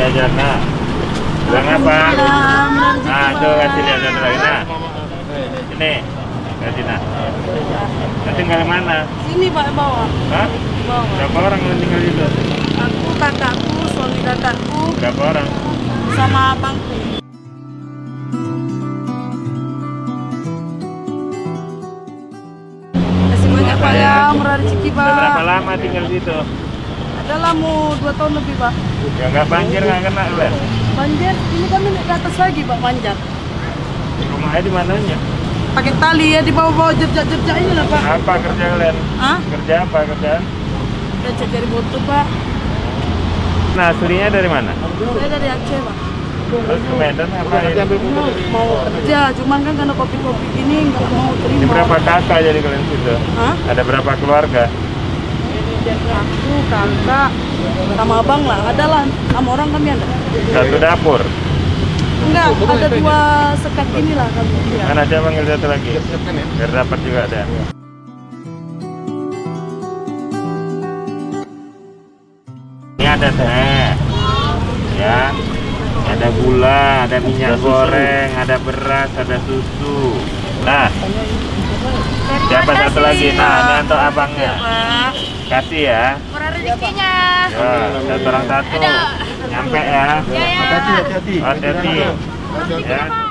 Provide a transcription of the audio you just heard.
jajan. Nah, bilang apa? Nah, tuh kasih lihat satu lagi. Nah, ini kasih nah. Nah, tinggal di mana? Sini Pak, bawah. Hah? Bawah. Berapa orang yang tinggal di situ? Aku, kakakku, suami kakakku, Berapa orang? sama abangku. Kasih banyak Pak ya, murah rezeki Pak. Udah berapa lama tinggal di situ? Adalah mau 2 tahun lebih Pak. Ya nggak banjir, nggak kena kan? Banjir, ini kami naik ke atas lagi Pak, manjat. Rumahnya di mananya? Pakai tali ya, di bawah-bawah jejak-jejak ini lah Pak. Apa kerja kalian? Hah? Kerja apa kerjaan? Jejak dari botu Pak. Nah, aslinya dari mana? Saya dari Aceh Pak. Terus ke Medan ngapain? Mau kerja, cuman kan karena kopi-kopi gini nggak mau terima. Ini berapa kakak jadi kalian situ? Hah? Ada berapa keluarga? Aku, kakak, sama abang lah. Ada lah, 6 orang kami ada. Satu dapur. Enggak, ada 2 sekat gini lah kami. Ya. Kan ada panggil satu lagi. Biar dapat juga ada. Ini ada teh, ya, ada gula, ada minyak goreng, ada beras, ada susu. Nah, siapa satu lagi? Nah, ini untuk abangnya. Pak. Kasih ya. Murah rezekinya. Ya, satu orang satu. Nyampe ya. Ya, ya. Hati-hati. Hati-hati. Roti Ya. berapa?